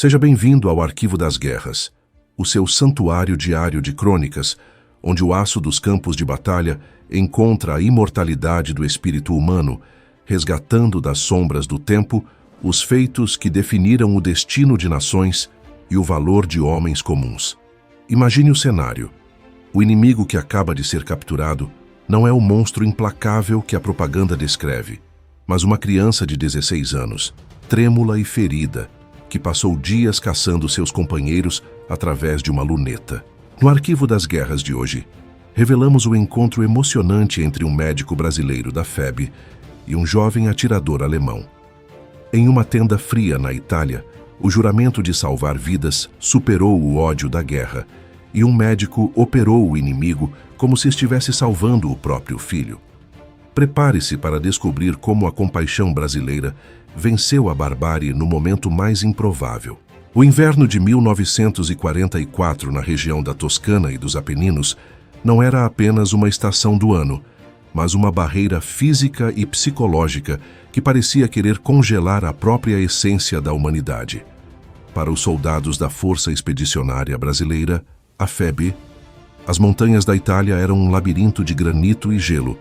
Seja bem-vindo ao Arquivo das Guerras, o seu santuário diário de crônicas, onde o aço dos campos de batalha encontra a imortalidade do espírito humano, resgatando das sombras do tempo os feitos que definiram o destino de nações e o valor de homens comuns. Imagine o cenário. O inimigo que acaba de ser capturado não é o monstro implacável que a propaganda descreve, mas uma criança de 16 anos, trêmula e ferida, que passou dias caçando seus companheiros através de uma luneta. No Arquivo das Guerras de hoje, revelamos o encontro emocionante entre um médico brasileiro da FEB e um jovem atirador alemão. Em uma tenda fria na Itália, o juramento de salvar vidas superou o ódio da guerra e um médico operou o inimigo como se estivesse salvando o próprio filho. Prepare-se para descobrir como a compaixão brasileira venceu a barbárie no momento mais improvável. O inverno de 1944 na região da Toscana e dos Apeninos não era apenas uma estação do ano, mas uma barreira física e psicológica que parecia querer congelar a própria essência da humanidade. Para os soldados da Força Expedicionária Brasileira, a FEB, as montanhas da Itália eram um labirinto de granito e gelo,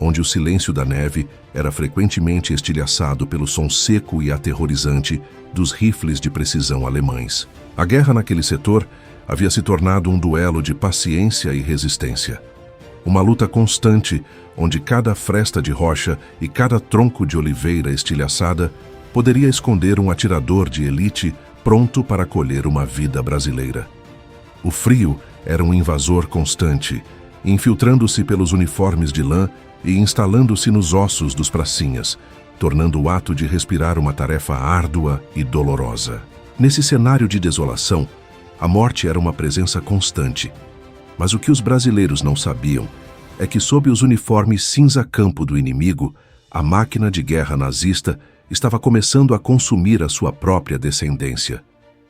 onde o silêncio da neve era frequentemente estilhaçado pelo som seco e aterrorizante dos rifles de precisão alemães. A guerra naquele setor havia se tornado um duelo de paciência e resistência. Uma luta constante, onde cada fresta de rocha e cada tronco de oliveira estilhaçada poderia esconder um atirador de elite pronto para colher uma vida brasileira. O frio era um invasor constante, infiltrando-se pelos uniformes de lã e instalando-se nos ossos dos pracinhas, tornando o ato de respirar uma tarefa árdua e dolorosa. Nesse cenário de desolação, a morte era uma presença constante. Mas o que os brasileiros não sabiam é que, sob os uniformes cinza-campo do inimigo, a máquina de guerra nazista estava começando a consumir a sua própria descendência.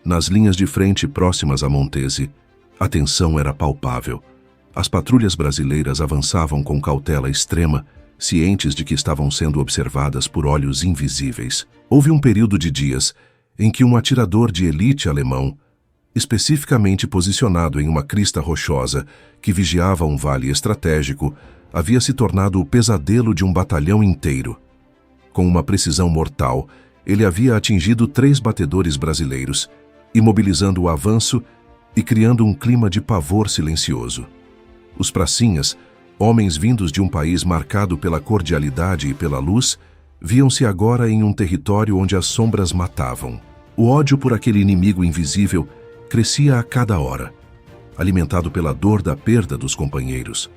Nas linhas de frente próximas a Montese, a tensão era palpável. As patrulhas brasileiras avançavam com cautela extrema, cientes de que estavam sendo observadas por olhos invisíveis. Houve um período de dias em que um atirador de elite alemão, especificamente posicionado em uma crista rochosa que vigiava um vale estratégico, havia se tornado o pesadelo de um batalhão inteiro. Com uma precisão mortal, ele havia atingido 3 batedores brasileiros, imobilizando o avanço e criando um clima de pavor silencioso. Os pracinhas, homens vindos de um país marcado pela cordialidade e pela luz, viam-se agora em um território onde as sombras matavam. O ódio por aquele inimigo invisível crescia a cada hora, alimentado pela dor da perda dos companheiros.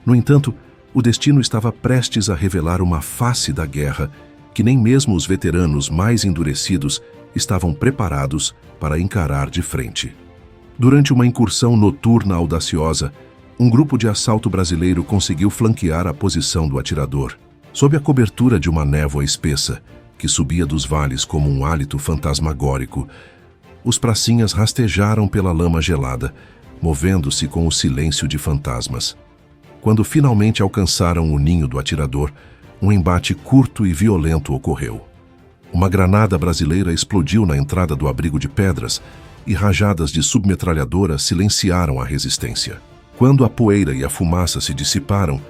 No entanto, o destino estava prestes a revelar uma face da guerra que nem mesmo os veteranos mais endurecidos estavam preparados para encarar de frente. Durante uma incursão noturna audaciosa, um grupo de assalto brasileiro conseguiu flanquear a posição do atirador. Sob a cobertura de uma névoa espessa, que subia dos vales como um hálito fantasmagórico, os pracinhas rastejaram pela lama gelada, movendo-se com o silêncio de fantasmas. Quando finalmente alcançaram o ninho do atirador, um embate curto e violento ocorreu. Uma granada brasileira explodiu na entrada do abrigo de pedras e rajadas de submetralhadora silenciaram a resistência. Quando a poeira e a fumaça se dissiparam,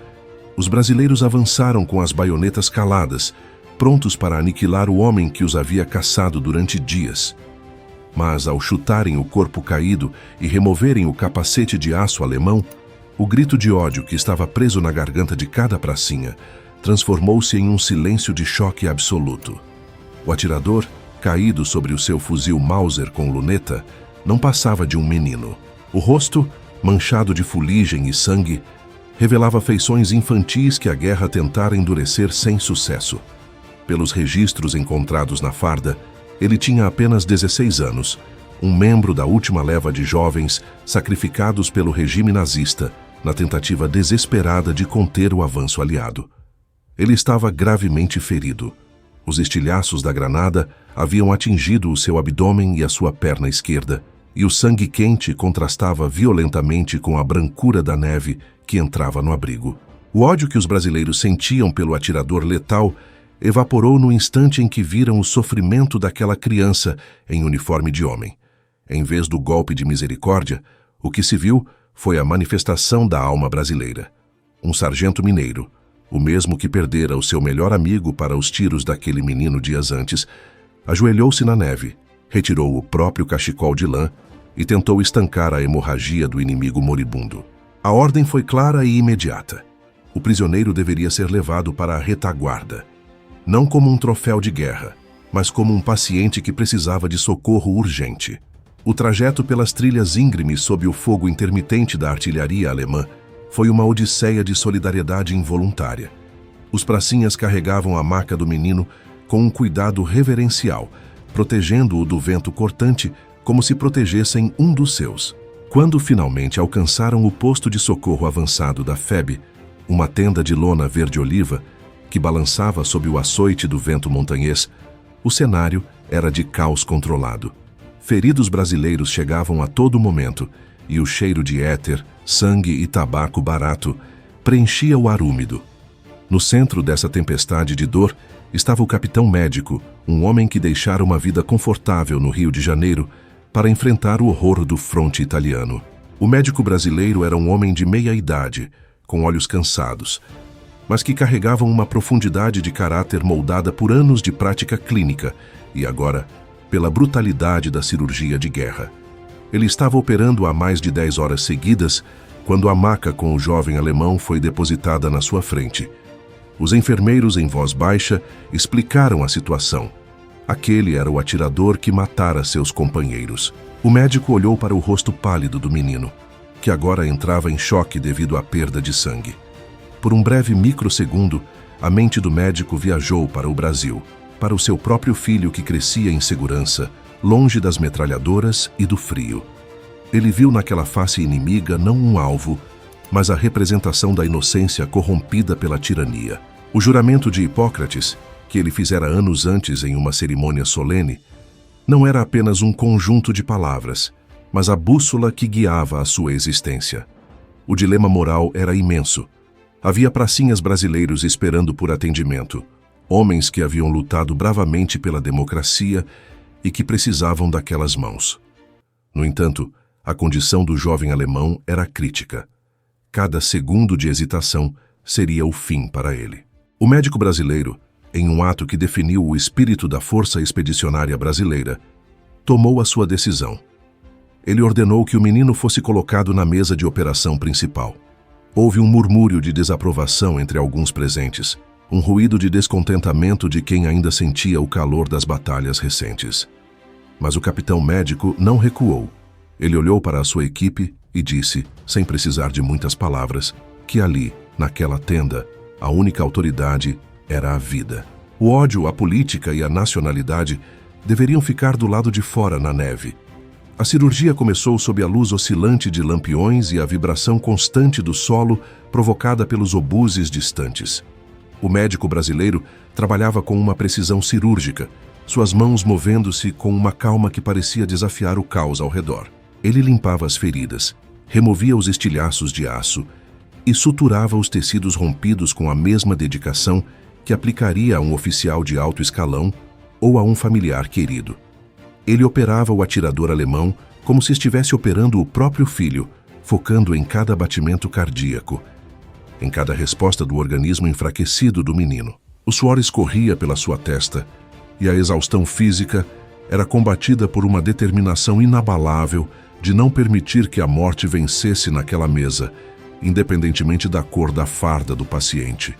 os brasileiros avançaram com as baionetas caladas, prontos para aniquilar o homem que os havia caçado durante dias. Mas, ao chutarem o corpo caído e removerem o capacete de aço alemão, o grito de ódio que estava preso na garganta de cada pracinha transformou-se em um silêncio de choque absoluto. O atirador, caído sobre o seu fuzil Mauser com luneta, não passava de um menino. O rosto, manchado de fuligem e sangue, revelava feições infantis que a guerra tentara endurecer sem sucesso. Pelos registros encontrados na farda, ele tinha apenas 16 anos, um membro da última leva de jovens sacrificados pelo regime nazista na tentativa desesperada de conter o avanço aliado. Ele estava gravemente ferido. Os estilhaços da granada haviam atingido o seu abdômen e a sua perna esquerda, e o sangue quente contrastava violentamente com a brancura da neve que entrava no abrigo. O ódio que os brasileiros sentiam pelo atirador letal evaporou no instante em que viram o sofrimento daquela criança em uniforme de homem. Em vez do golpe de misericórdia, o que se viu foi a manifestação da alma brasileira. Um sargento mineiro, o mesmo que perdera o seu melhor amigo para os tiros daquele menino dias antes, ajoelhou-se na neve, retirou o próprio cachecol de lã e tentou estancar a hemorragia do inimigo moribundo. A ordem foi clara e imediata. O prisioneiro deveria ser levado para a retaguarda, não como um troféu de guerra, mas como um paciente que precisava de socorro urgente. O trajeto pelas trilhas íngremes sob o fogo intermitente da artilharia alemã foi uma odisseia de solidariedade involuntária. Os pracinhas carregavam a maca do menino com um cuidado reverencial, protegendo-o do vento cortante como se protegessem um dos seus. Quando finalmente alcançaram o posto de socorro avançado da FEB, uma tenda de lona verde-oliva que balançava sob o açoite do vento montanhês, o cenário era de caos controlado. Feridos brasileiros chegavam a todo momento e o cheiro de éter, sangue e tabaco barato preenchia o ar úmido. No centro dessa tempestade de dor estava o capitão médico, um homem que deixara uma vida confortável no Rio de Janeiro para enfrentar o horror do fronte italiano. O médico brasileiro era um homem de meia idade, com olhos cansados, mas que carregavam uma profundidade de caráter moldada por anos de prática clínica e agora pela brutalidade da cirurgia de guerra. Ele estava operando há mais de 10 horas seguidas quando a maca com o jovem alemão foi depositada na sua frente. Os enfermeiros, em voz baixa, explicaram a situação. Aquele era o atirador que matara seus companheiros. O médico olhou para o rosto pálido do menino, que agora entrava em choque devido à perda de sangue. Por um breve microsegundo, a mente do médico viajou para o Brasil, para o seu próprio filho que crescia em segurança, longe das metralhadoras e do frio. Ele viu naquela face inimiga não um alvo, mas a representação da inocência corrompida pela tirania. O juramento de Hipócrates, que ele fizera anos antes em uma cerimônia solene, não era apenas um conjunto de palavras, mas a bússola que guiava a sua existência. O dilema moral era imenso. Havia pracinhas brasileiros esperando por atendimento, homens que haviam lutado bravamente pela democracia e que precisavam daquelas mãos. No entanto, a condição do jovem alemão era crítica. Cada segundo de hesitação seria o fim para ele. O médico brasileiro, em um ato que definiu o espírito da Força Expedicionária Brasileira, tomou a sua decisão. Ele ordenou que o menino fosse colocado na mesa de operação principal. Houve um murmúrio de desaprovação entre alguns presentes, um ruído de descontentamento de quem ainda sentia o calor das batalhas recentes. Mas o capitão médico não recuou. Ele olhou para a sua equipe e disse, sem precisar de muitas palavras, que ali, naquela tenda, a única autoridade era a vida. O ódio, a política e a nacionalidade deveriam ficar do lado de fora na neve. A cirurgia começou sob a luz oscilante de lampiões e a vibração constante do solo provocada pelos obuses distantes. O médico brasileiro trabalhava com uma precisão cirúrgica, suas mãos movendo-se com uma calma que parecia desafiar o caos ao redor. Ele limpava as feridas, removia os estilhaços de aço e suturava os tecidos rompidos com a mesma dedicação que aplicaria a um oficial de alto escalão ou a um familiar querido. Ele operava o atirador alemão como se estivesse operando o próprio filho, focando em cada batimento cardíaco, em cada resposta do organismo enfraquecido do menino. O suor escorria pela sua testa e a exaustão física era combatida por uma determinação inabalável de não permitir que a morte vencesse naquela mesa, independentemente da cor da farda do paciente.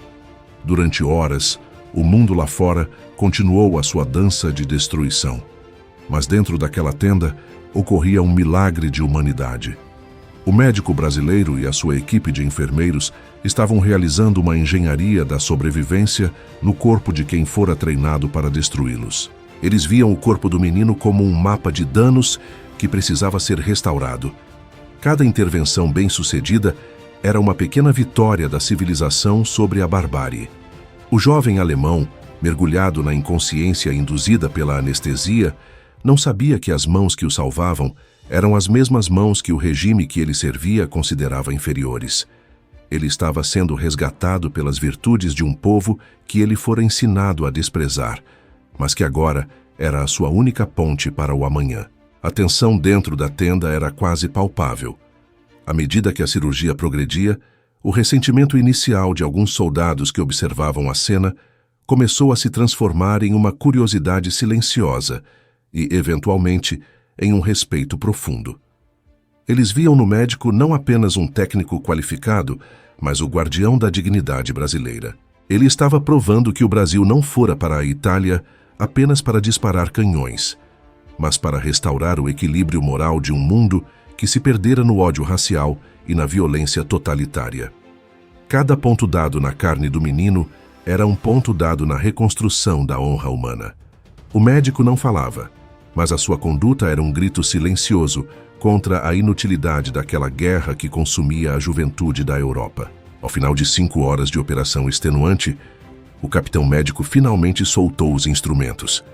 Durante horas, o mundo lá fora continuou a sua dança de destruição. Mas dentro daquela tenda ocorria um milagre de humanidade. O médico brasileiro e a sua equipe de enfermeiros estavam realizando uma engenharia da sobrevivência no corpo de quem fora treinado para destruí-los. Eles viam o corpo do menino como um mapa de danos que precisava ser restaurado. Cada intervenção bem-sucedida era uma pequena vitória da civilização sobre a barbárie. O jovem alemão, mergulhado na inconsciência induzida pela anestesia, não sabia que as mãos que o salvavam eram as mesmas mãos que o regime que ele servia considerava inferiores. Ele estava sendo resgatado pelas virtudes de um povo que ele fora ensinado a desprezar, mas que agora era a sua única ponte para o amanhã. A tensão dentro da tenda era quase palpável. À medida que a cirurgia progredia, o ressentimento inicial de alguns soldados que observavam a cena começou a se transformar em uma curiosidade silenciosa e, eventualmente, em um respeito profundo. Eles viam no médico não apenas um técnico qualificado, mas o guardião da dignidade brasileira. Ele estava provando que o Brasil não fora para a Itália apenas para disparar canhões, mas para restaurar o equilíbrio moral de um mundo que se perdera no ódio racial e na violência totalitária. Cada ponto dado na carne do menino era um ponto dado na reconstrução da honra humana. O médico não falava, mas a sua conduta era um grito silencioso contra a inutilidade daquela guerra que consumia a juventude da Europa. Ao final de 5 horas de operação extenuante, o capitão médico finalmente soltou os instrumentos.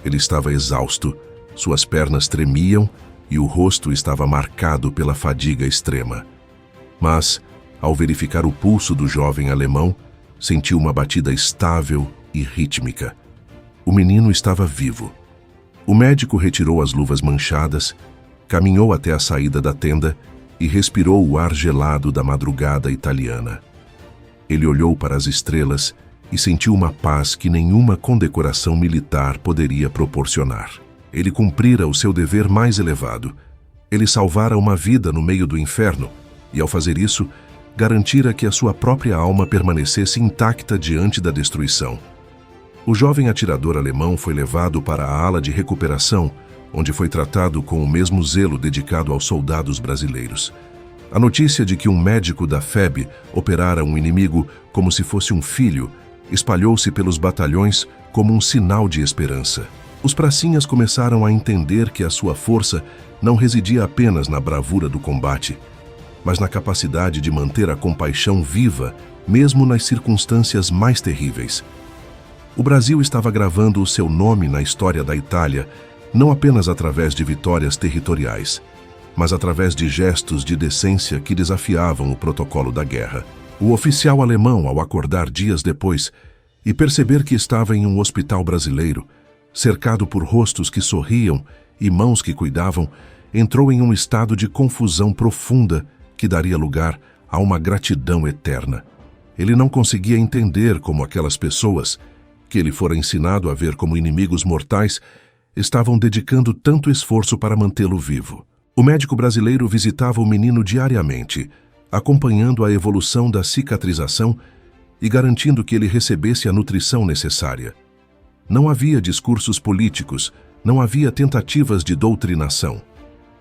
Ele estava exausto, suas pernas tremiam e o rosto estava marcado pela fadiga extrema. Mas, ao verificar o pulso do jovem alemão, sentiu uma batida estável e rítmica. O menino estava vivo. O médico retirou as luvas manchadas, caminhou até a saída da tenda e respirou o ar gelado da madrugada italiana. Ele olhou para as estrelas e sentiu uma paz que nenhuma condecoração militar poderia proporcionar. Ele cumprira o seu dever mais elevado. Ele salvara uma vida no meio do inferno e, ao fazer isso, garantira que a sua própria alma permanecesse intacta diante da destruição. O jovem atirador alemão foi levado para a ala de recuperação, onde foi tratado com o mesmo zelo dedicado aos soldados brasileiros. A notícia de que um médico da FEB operara um inimigo como se fosse um filho espalhou-se pelos batalhões como um sinal de esperança. Os pracinhas começaram a entender que a sua força não residia apenas na bravura do combate, mas na capacidade de manter a compaixão viva, mesmo nas circunstâncias mais terríveis. O Brasil estava gravando o seu nome na história da Itália, não apenas através de vitórias territoriais, mas através de gestos de decência que desafiavam o protocolo da guerra. O oficial alemão, ao acordar dias depois e perceber que estava em um hospital brasileiro, cercado por rostos que sorriam e mãos que cuidavam, entrou em um estado de confusão profunda que daria lugar a uma gratidão eterna. Ele não conseguia entender como aquelas pessoas, que ele fora ensinado a ver como inimigos mortais, estavam dedicando tanto esforço para mantê-lo vivo. O médico brasileiro visitava o menino diariamente, acompanhando a evolução da cicatrização e garantindo que ele recebesse a nutrição necessária. Não havia discursos políticos, não havia tentativas de doutrinação.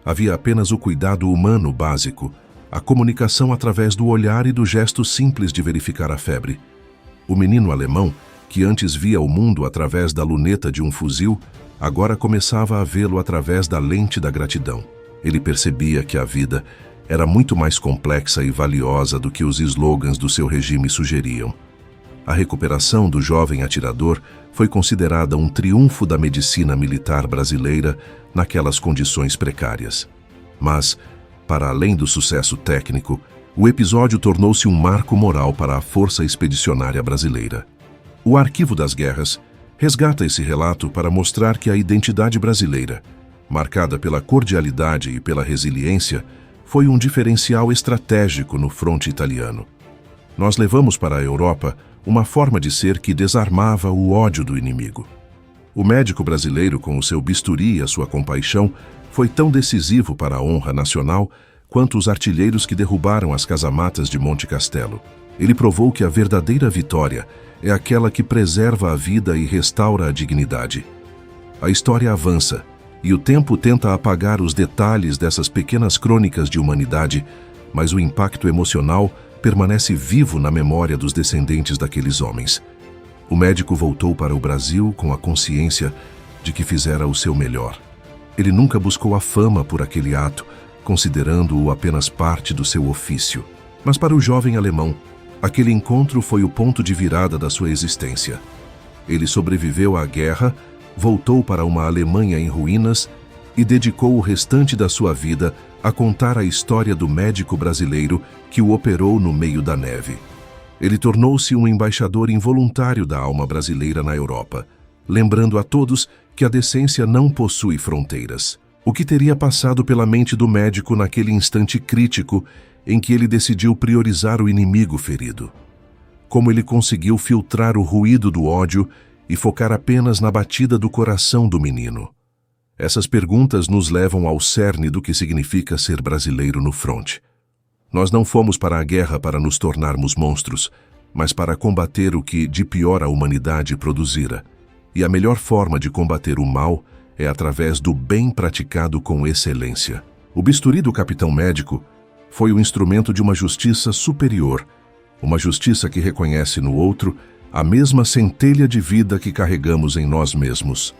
Havia apenas o cuidado humano básico, a comunicação através do olhar e do gesto simples de verificar a febre. O menino alemão, que antes via o mundo através da luneta de um fuzil, agora começava a vê-lo através da lente da gratidão. Ele percebia que a vida era muito mais complexa e valiosa do que os slogans do seu regime sugeriam. A recuperação do jovem atirador foi considerada um triunfo da medicina militar brasileira naquelas condições precárias. Mas, para além do sucesso técnico, o episódio tornou-se um marco moral para a Força Expedicionária Brasileira. O Arquivo das Guerras resgata esse relato para mostrar que a identidade brasileira, marcada pela cordialidade e pela resiliência, foi um diferencial estratégico no fronte italiano. Nós levamos para a Europa uma forma de ser que desarmava o ódio do inimigo. O médico brasileiro, com o seu bisturi e a sua compaixão, foi tão decisivo para a honra nacional quanto os artilheiros que derrubaram as casamatas de Monte Castelo. Ele provou que a verdadeira vitória é aquela que preserva a vida e restaura a dignidade. A história avança, e o tempo tenta apagar os detalhes dessas pequenas crônicas de humanidade, mas o impacto emocional permanece vivo na memória dos descendentes daqueles homens. O médico voltou para o Brasil com a consciência de que fizera o seu melhor. Ele nunca buscou a fama por aquele ato, considerando-o apenas parte do seu ofício. Mas para o jovem alemão, aquele encontro foi o ponto de virada da sua existência. Ele sobreviveu à guerra, voltou para uma Alemanha em ruínas e dedicou o restante da sua vida a contar a história do médico brasileiro que o operou no meio da neve. Ele tornou-se um embaixador involuntário da alma brasileira na Europa, lembrando a todos que a decência não possui fronteiras. O que teria passado pela mente do médico naquele instante crítico em que ele decidiu priorizar o inimigo ferido? Como ele conseguiu filtrar o ruído do ódio e focar apenas na batida do coração do menino? Essas perguntas nos levam ao cerne do que significa ser brasileiro no fronte. Nós não fomos para a guerra para nos tornarmos monstros, mas para combater o que de pior a humanidade produzira. E a melhor forma de combater o mal é através do bem praticado com excelência. O bisturi do capitão médico foi o instrumento de uma justiça superior, uma justiça que reconhece no outro a mesma centelha de vida que carregamos em nós mesmos.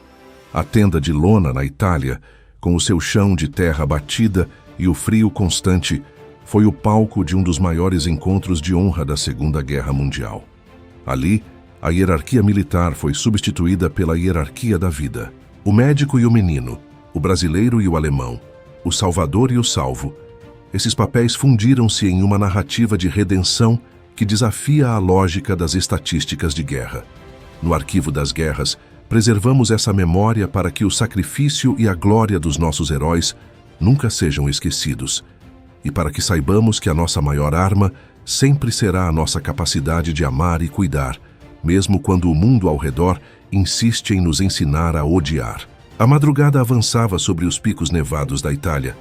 A tenda de lona na Itália, com o seu chão de terra batida e o frio constante, foi o palco de um dos maiores encontros de honra da Segunda Guerra Mundial. Ali, a hierarquia militar foi substituída pela hierarquia da vida. O médico e o menino, o brasileiro e o alemão, o salvador e o salvo, esses papéis fundiram-se em uma narrativa de redenção que desafia a lógica das estatísticas de guerra. No arquivo das guerras, preservamos essa memória para que o sacrifício e a glória dos nossos heróis nunca sejam esquecidos, e para que saibamos que a nossa maior arma sempre será a nossa capacidade de amar e cuidar, mesmo quando o mundo ao redor insiste em nos ensinar a odiar. A madrugada avançava sobre os picos nevados da Itália,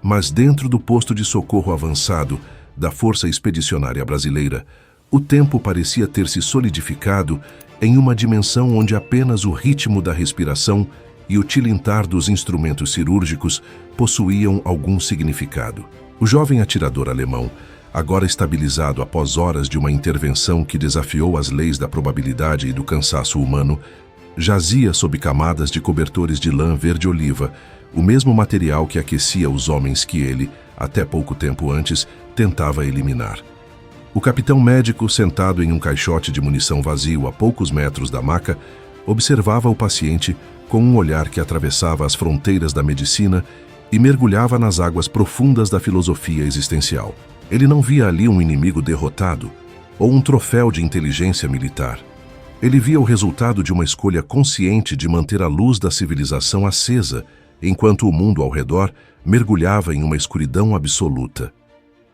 mas dentro do posto de socorro avançado da Força Expedicionária Brasileira, o tempo parecia ter se solidificado em uma dimensão onde apenas o ritmo da respiração e o tilintar dos instrumentos cirúrgicos possuíam algum significado. O jovem atirador alemão, agora estabilizado após horas de uma intervenção que desafiou as leis da probabilidade e do cansaço humano, jazia sob camadas de cobertores de lã verde-oliva, o mesmo material que aquecia os homens que ele, até pouco tempo antes, tentava eliminar. O capitão médico, sentado em um caixote de munição vazio a poucos metros da maca, observava o paciente com um olhar que atravessava as fronteiras da medicina e mergulhava nas águas profundas da filosofia existencial. Ele não via ali um inimigo derrotado ou um troféu de inteligência militar. Ele via o resultado de uma escolha consciente de manter a luz da civilização acesa, enquanto o mundo ao redor mergulhava em uma escuridão absoluta.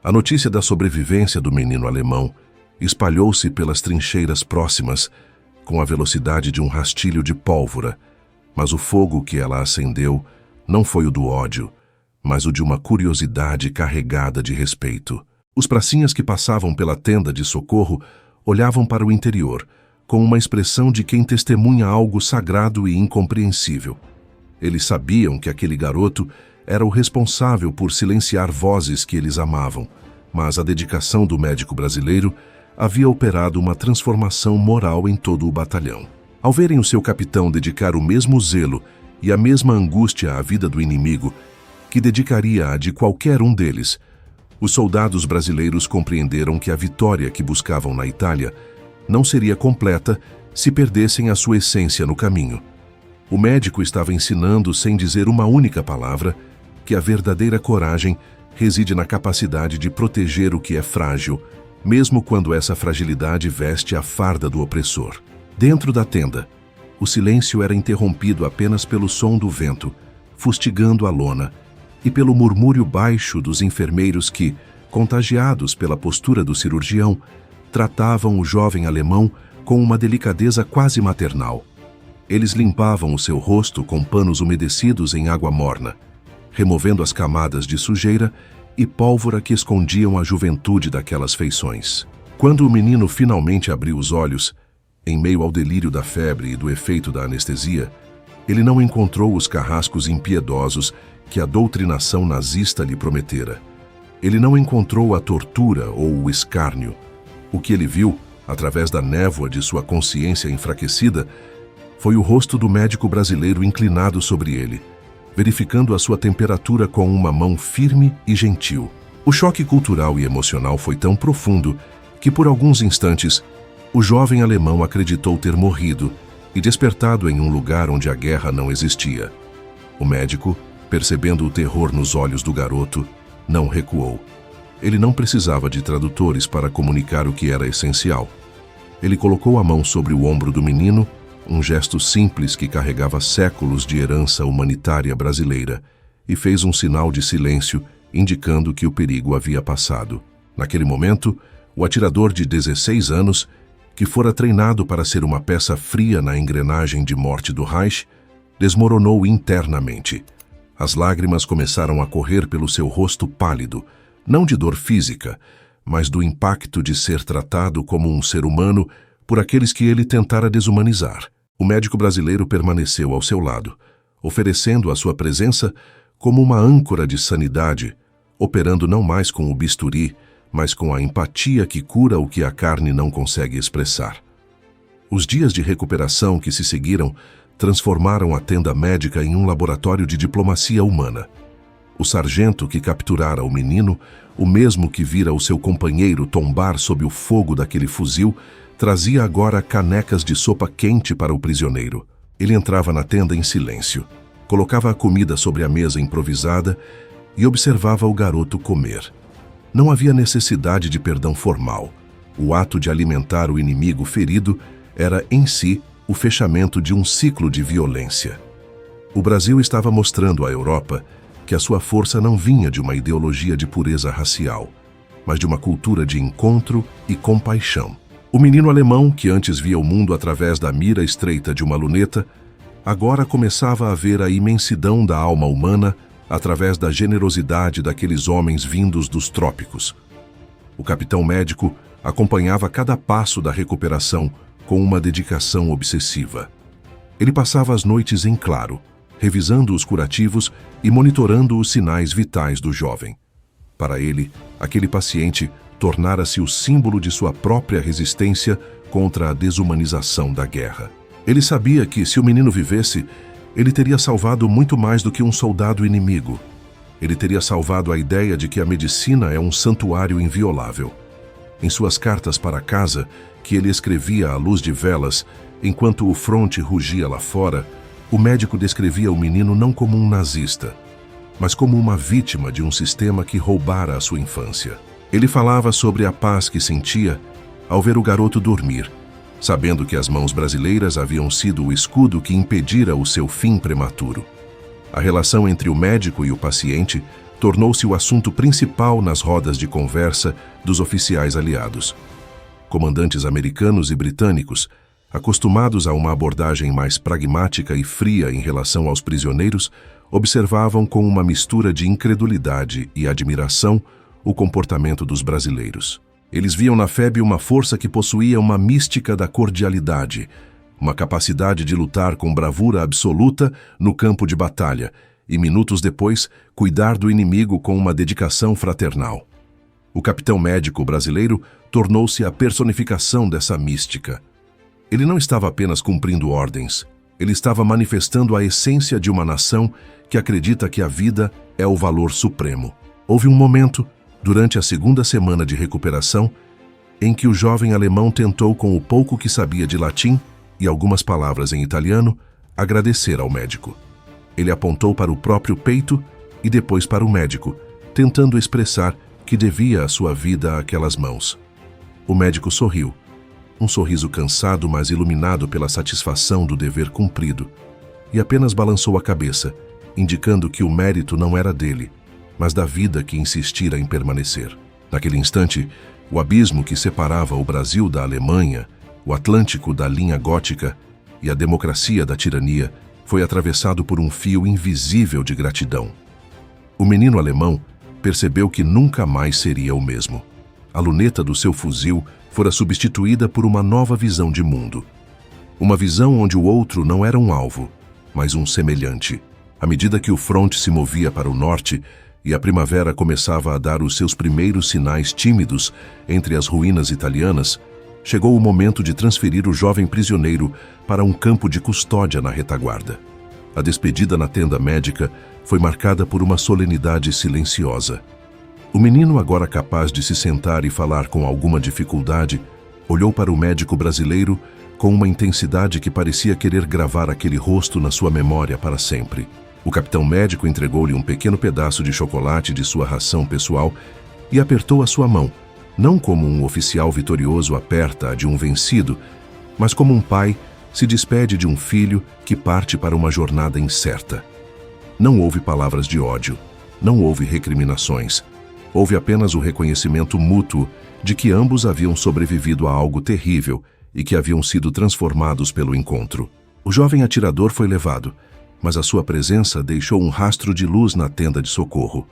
A notícia da sobrevivência do menino alemão espalhou-se pelas trincheiras próximas com a velocidade de um rastilho de pólvora, mas o fogo que ela acendeu não foi o do ódio, mas o de uma curiosidade carregada de respeito. Os pracinhas que passavam pela tenda de socorro olhavam para o interior, com uma expressão de quem testemunha algo sagrado e incompreensível. Eles sabiam que aquele garoto era o responsável por silenciar vozes que eles amavam, mas a dedicação do médico brasileiro havia operado uma transformação moral em todo o batalhão. Ao verem o seu capitão dedicar o mesmo zelo e a mesma angústia à vida do inimigo, que dedicaria a de qualquer um deles, os soldados brasileiros compreenderam que a vitória que buscavam na Itália não seria completa se perdessem a sua essência no caminho. O médico estava ensinando, sem dizer uma única palavra, que a verdadeira coragem reside na capacidade de proteger o que é frágil, mesmo quando essa fragilidade veste a farda do opressor. Dentro da tenda, o silêncio era interrompido apenas pelo som do vento, fustigando a lona, e pelo murmúrio baixo dos enfermeiros que, contagiados pela postura do cirurgião, tratavam o jovem alemão com uma delicadeza quase maternal. Eles limpavam o seu rosto com panos umedecidos em água morna, removendo as camadas de sujeira e pólvora que escondiam a juventude daquelas feições. Quando o menino finalmente abriu os olhos, em meio ao delírio da febre e do efeito da anestesia, ele não encontrou os carrascos impiedosos que a doutrinação nazista lhe prometera. Ele não encontrou a tortura ou o escárnio. O que ele viu, através da névoa de sua consciência enfraquecida, foi o rosto do médico brasileiro inclinado sobre ele, verificando a sua temperatura com uma mão firme e gentil. O choque cultural e emocional foi tão profundo que, por alguns instantes, o jovem alemão acreditou ter morrido e despertado em um lugar onde a guerra não existia. O médico, Percebendo o terror nos olhos do garoto, não recuou. Ele não precisava de tradutores para comunicar o que era essencial. Ele colocou a mão sobre o ombro do menino, um gesto simples que carregava séculos de herança humanitária brasileira, e fez um sinal de silêncio, indicando que o perigo havia passado. Naquele momento, o atirador de 16 anos, que fora treinado para ser uma peça fria na engrenagem de morte do Reich, desmoronou internamente. As lágrimas começaram a correr pelo seu rosto pálido, não de dor física, mas do impacto de ser tratado como um ser humano por aqueles que ele tentara desumanizar. O médico brasileiro permaneceu ao seu lado, oferecendo a sua presença como uma âncora de sanidade, operando não mais com o bisturi, mas com a empatia que cura o que a carne não consegue expressar. Os dias de recuperação que se seguiram transformaram a tenda médica em um laboratório de diplomacia humana. O sargento que capturara o menino, o mesmo que vira o seu companheiro tombar sob o fogo daquele fuzil, trazia agora canecas de sopa quente para o prisioneiro. Ele entrava na tenda em silêncio, colocava a comida sobre a mesa improvisada e observava o garoto comer. Não havia necessidade de perdão formal. O ato de alimentar o inimigo ferido era, em si, o fechamento de um ciclo de violência. O Brasil estava mostrando à Europa que a sua força não vinha de uma ideologia de pureza racial, mas de uma cultura de encontro e compaixão. O menino alemão, que antes via o mundo através da mira estreita de uma luneta, agora começava a ver a imensidão da alma humana através da generosidade daqueles homens vindos dos trópicos. O capitão médico acompanhava cada passo da recuperação com uma dedicação obsessiva. Ele passava as noites em claro, revisando os curativos e monitorando os sinais vitais do jovem. Para ele, aquele paciente tornara-se o símbolo de sua própria resistência contra a desumanização da guerra. Ele sabia que, se o menino vivesse, ele teria salvado muito mais do que um soldado inimigo. Ele teria salvado a ideia de que a medicina é um santuário inviolável. Em suas cartas para casa, que ele escrevia à luz de velas, enquanto o fronte rugia lá fora, o médico descrevia o menino não como um nazista, mas como uma vítima de um sistema que roubara a sua infância. Ele falava sobre a paz que sentia ao ver o garoto dormir, sabendo que as mãos brasileiras haviam sido o escudo que impedira o seu fim prematuro. A relação entre o médico e o paciente tornou-se o assunto principal nas rodas de conversa dos oficiais aliados. Comandantes americanos e britânicos, acostumados a uma abordagem mais pragmática e fria em relação aos prisioneiros, observavam com uma mistura de incredulidade e admiração o comportamento dos brasileiros. Eles viam na FEB uma força que possuía uma mística da cordialidade, uma capacidade de lutar com bravura absoluta no campo de batalha e, minutos depois, cuidar do inimigo com uma dedicação fraternal. O capitão médico brasileiro tornou-se a personificação dessa mística. Ele não estava apenas cumprindo ordens, ele estava manifestando a essência de uma nação que acredita que a vida é o valor supremo. Houve um momento, durante a segunda semana de recuperação, em que o jovem alemão tentou, com o pouco que sabia de latim e algumas palavras em italiano, agradecer ao médico. Ele apontou para o próprio peito e depois para o médico, tentando expressar que devia a sua vida àquelas mãos. O médico sorriu, um sorriso cansado, mas iluminado pela satisfação do dever cumprido, e apenas balançou a cabeça, indicando que o mérito não era dele, mas da vida que insistira em permanecer. Naquele instante, o abismo que separava o Brasil da Alemanha, o Atlântico da linha gótica e a democracia da tirania foi atravessado por um fio invisível de gratidão. O menino alemão percebeu que nunca mais seria o mesmo. A luneta do seu fuzil fora substituída por uma nova visão de mundo. Uma visão onde o outro não era um alvo, mas um semelhante. À medida que o fronte se movia para o norte e a primavera começava a dar os seus primeiros sinais tímidos entre as ruínas italianas, chegou o momento de transferir o jovem prisioneiro para um campo de custódia na retaguarda. A despedida na tenda médica foi marcada por uma solenidade silenciosa. O menino, agora capaz de se sentar e falar com alguma dificuldade, olhou para o médico brasileiro com uma intensidade que parecia querer gravar aquele rosto na sua memória para sempre. O capitão médico entregou-lhe um pequeno pedaço de chocolate de sua ração pessoal e apertou a sua mão, não como um oficial vitorioso aperta a de um vencido, mas como um pai se despede de um filho que parte para uma jornada incerta. Não houve palavras de ódio, não houve recriminações. Houve apenas o reconhecimento mútuo de que ambos haviam sobrevivido a algo terrível e que haviam sido transformados pelo encontro. O jovem atirador foi levado, mas a sua presença deixou um rastro de luz na tenda de socorro.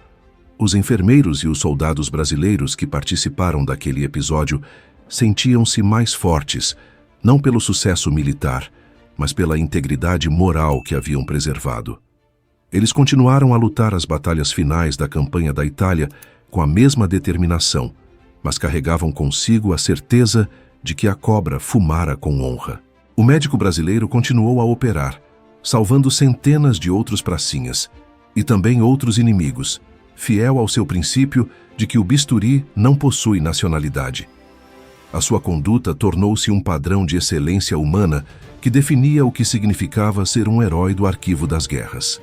Os enfermeiros e os soldados brasileiros que participaram daquele episódio sentiam-se mais fortes, não pelo sucesso militar, mas pela integridade moral que haviam preservado. Eles continuaram a lutar as batalhas finais da campanha da Itália com a mesma determinação, mas carregavam consigo a certeza de que a cobra fumara com honra. O médico brasileiro continuou a operar, salvando centenas de outros pracinhas e também outros inimigos, fiel ao seu princípio de que o bisturi não possui nacionalidade. A sua conduta tornou-se um padrão de excelência humana que definia o que significava ser um herói do arquivo das guerras.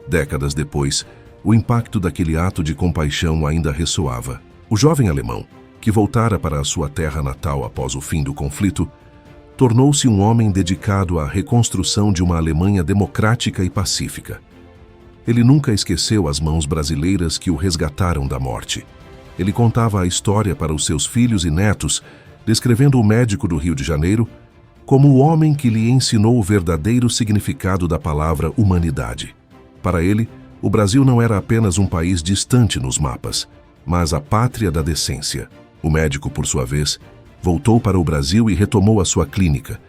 Décadas depois, o impacto daquele ato de compaixão ainda ressoava. O jovem alemão, que voltara para a sua terra natal após o fim do conflito, tornou-se um homem dedicado à reconstrução de uma Alemanha democrática e pacífica. Ele nunca esqueceu as mãos brasileiras que o resgataram da morte. Ele contava a história para os seus filhos e netos, descrevendo o médico do Rio de Janeiro como o homem que lhe ensinou o verdadeiro significado da palavra humanidade. Para ele, o Brasil não era apenas um país distante nos mapas, mas a pátria da decência. O médico, por sua vez, voltou para o Brasil e retomou a sua clínica,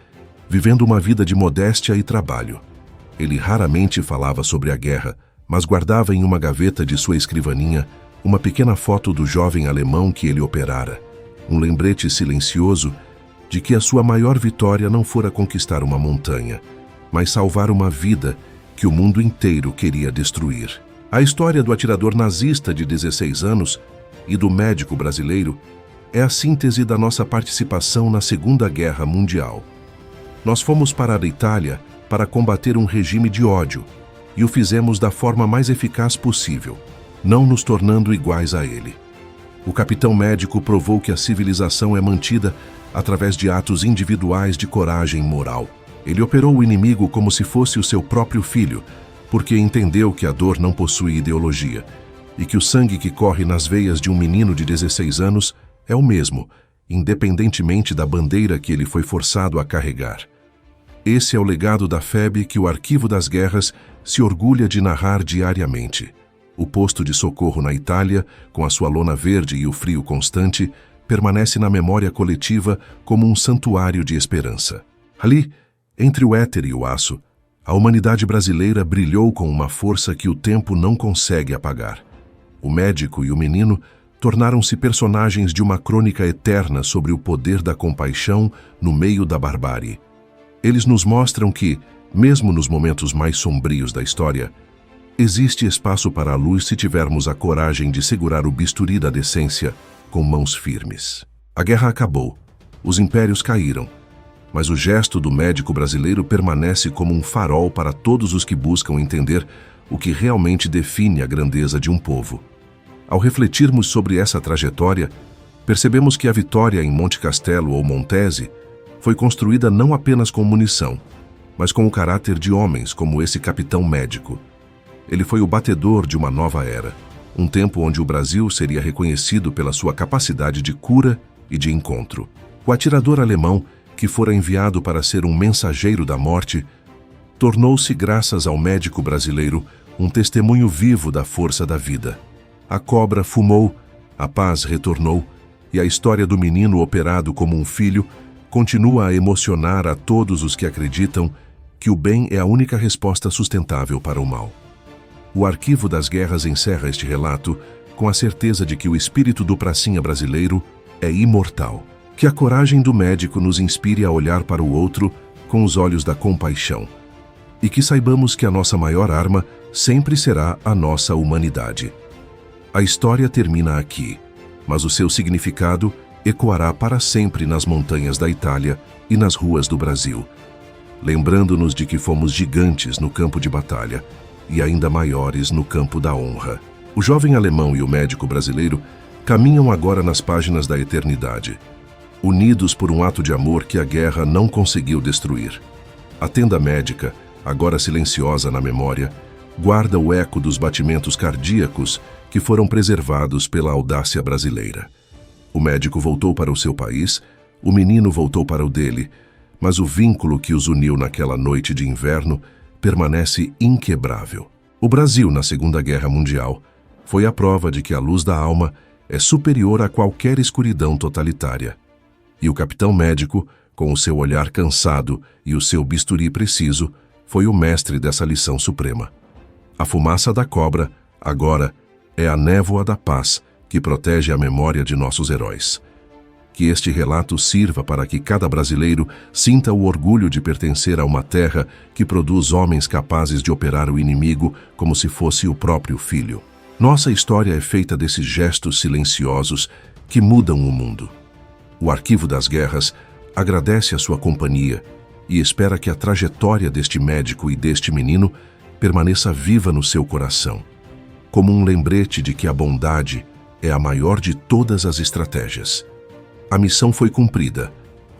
vivendo uma vida de modéstia e trabalho. Ele raramente falava sobre a guerra, mas guardava em uma gaveta de sua escrivaninha uma pequena foto do jovem alemão que ele operara, um lembrete silencioso de que a sua maior vitória não fora conquistar uma montanha, mas salvar uma vida que o mundo inteiro queria destruir. A história do atirador nazista de 16 anos e do médico brasileiro é a síntese da nossa participação na Segunda Guerra Mundial. Nós fomos para a Itália para combater um regime de ódio e o fizemos da forma mais eficaz possível, não nos tornando iguais a ele. O capitão médico provou que a civilização é mantida através de atos individuais de coragem moral. Ele operou o inimigo como se fosse o seu próprio filho, porque entendeu que a dor não possui ideologia e que o sangue que corre nas veias de um menino de 16 anos é o mesmo, independentemente da bandeira que ele foi forçado a carregar. Esse é o legado da FEB que o Arquivo das Guerras se orgulha de narrar diariamente. O posto de socorro na Itália, com a sua lona verde e o frio constante, permanece na memória coletiva como um santuário de esperança. Ali, entre o éter e o aço, a humanidade brasileira brilhou com uma força que o tempo não consegue apagar. O médico e o menino tornaram-se personagens de uma crônica eterna sobre o poder da compaixão no meio da barbárie. Eles nos mostram que, mesmo nos momentos mais sombrios da história, existe espaço para a luz se tivermos a coragem de segurar o bisturi da decência com mãos firmes. A guerra acabou, os impérios caíram, mas o gesto do médico brasileiro permanece como um farol para todos os que buscam entender o que realmente define a grandeza de um povo. Ao refletirmos sobre essa trajetória, percebemos que a vitória em Monte Castelo ou Montese foi construída não apenas com munição, mas com o caráter de homens como esse capitão médico. Ele foi o batedor de uma nova era, um tempo onde o Brasil seria reconhecido pela sua capacidade de cura e de encontro. O atirador alemão, que fora enviado para ser um mensageiro da morte, tornou-se, graças ao médico brasileiro, um testemunho vivo da força da vida. A cobra fumou, a paz retornou, e a história do menino operado como um filho continua a emocionar a todos os que acreditam que o bem é a única resposta sustentável para o mal. O Arquivo das Guerras encerra este relato com a certeza de que o espírito do pracinha brasileiro é imortal. Que a coragem do médico nos inspire a olhar para o outro com os olhos da compaixão. E que saibamos que a nossa maior arma sempre será a nossa humanidade. A história termina aqui, mas o seu significado ecoará para sempre nas montanhas da Itália e nas ruas do Brasil, lembrando-nos de que fomos gigantes no campo de batalha e ainda maiores no campo da honra. O jovem alemão e o médico brasileiro caminham agora nas páginas da eternidade, unidos por um ato de amor que a guerra não conseguiu destruir. A tenda médica, agora silenciosa na memória, guarda o eco dos batimentos cardíacos que foram preservados pela audácia brasileira. O médico voltou para o seu país, o menino voltou para o dele, mas o vínculo que os uniu naquela noite de inverno permanece inquebrável. O Brasil, na Segunda Guerra Mundial, foi a prova de que a luz da alma é superior a qualquer escuridão totalitária. E o capitão médico, com o seu olhar cansado e o seu bisturi preciso, foi o mestre dessa lição suprema. A fumaça da cobra, agora, é a névoa da paz que protege a memória de nossos heróis. Que este relato sirva para que cada brasileiro sinta o orgulho de pertencer a uma terra que produz homens capazes de operar o inimigo como se fosse o próprio filho. Nossa história é feita desses gestos silenciosos que mudam o mundo. O Arquivo das Guerras agradece a sua companhia e espera que a trajetória deste médico e deste menino permaneça viva no seu coração, como um lembrete de que a bondade é a maior de todas as estratégias. A missão foi cumprida,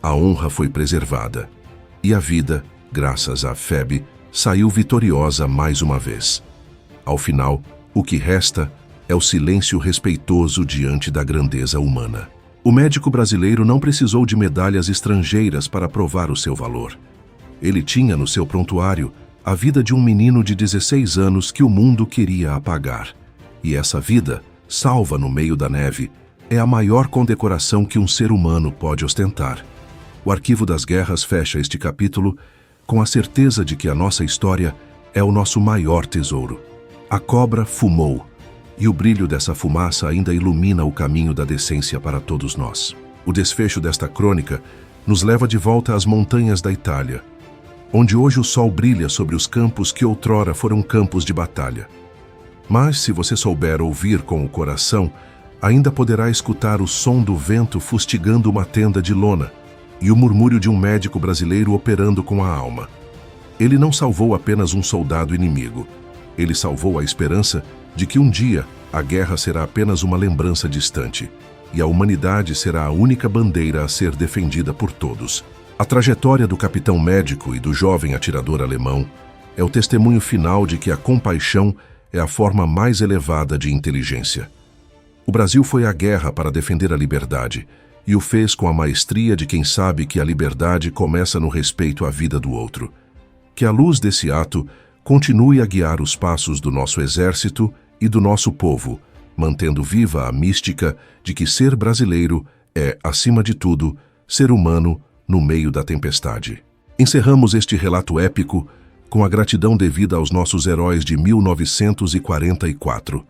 a honra foi preservada, e a vida, graças à FEB, saiu vitoriosa mais uma vez. Ao final, o que resta é o silêncio respeitoso diante da grandeza humana. O médico brasileiro não precisou de medalhas estrangeiras para provar o seu valor. Ele tinha no seu prontuário a vida de um menino de 16 anos que o mundo queria apagar. E essa vida, salva no meio da neve, é a maior condecoração que um ser humano pode ostentar. O Arquivo das Guerras fecha este capítulo com a certeza de que a nossa história é o nosso maior tesouro. A cobra fumou, e o brilho dessa fumaça ainda ilumina o caminho da decência para todos nós. O desfecho desta crônica nos leva de volta às montanhas da Itália, onde hoje o sol brilha sobre os campos que outrora foram campos de batalha. Mas, se você souber ouvir com o coração, ainda poderá escutar o som do vento fustigando uma tenda de lona e o murmúrio de um médico brasileiro operando com a alma. Ele não salvou apenas um soldado inimigo. Ele salvou a esperança de que um dia a guerra será apenas uma lembrança distante e a humanidade será a única bandeira a ser defendida por todos. A trajetória do capitão médico e do jovem atirador alemão é o testemunho final de que a compaixão é a forma mais elevada de inteligência. O Brasil foi à guerra para defender a liberdade e o fez com a maestria de quem sabe que a liberdade começa no respeito à vida do outro. Que a luz desse ato continue a guiar os passos do nosso exército e do nosso povo, mantendo viva a mística de que ser brasileiro é, acima de tudo, ser humano no meio da tempestade. Encerramos este relato épico com a gratidão devida aos nossos heróis de 1944.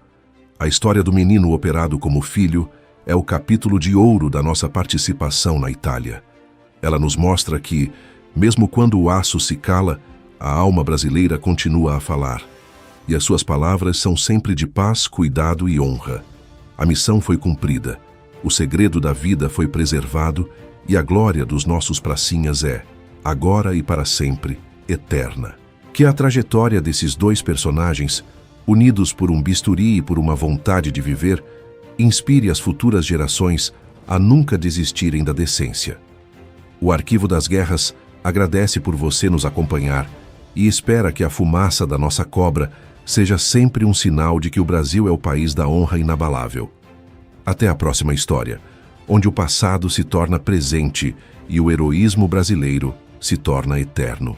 A história do menino operado como filho é o capítulo de ouro da nossa participação na Itália. Ela nos mostra que, mesmo quando o aço se cala, a alma brasileira continua a falar. E as suas palavras são sempre de paz, cuidado e honra. A missão foi cumprida, o segredo da vida foi preservado e a glória dos nossos pracinhas é, agora e para sempre, eterna. Que a trajetória desses dois personagens, unidos por um bisturi e por uma vontade de viver, inspire as futuras gerações a nunca desistirem da decência. O Arquivo das Guerras agradece por você nos acompanhar e espera que a fumaça da nossa cobra seja sempre um sinal de que o Brasil é o país da honra inabalável. Até a próxima história, onde o passado se torna presente e o heroísmo brasileiro se torna eterno.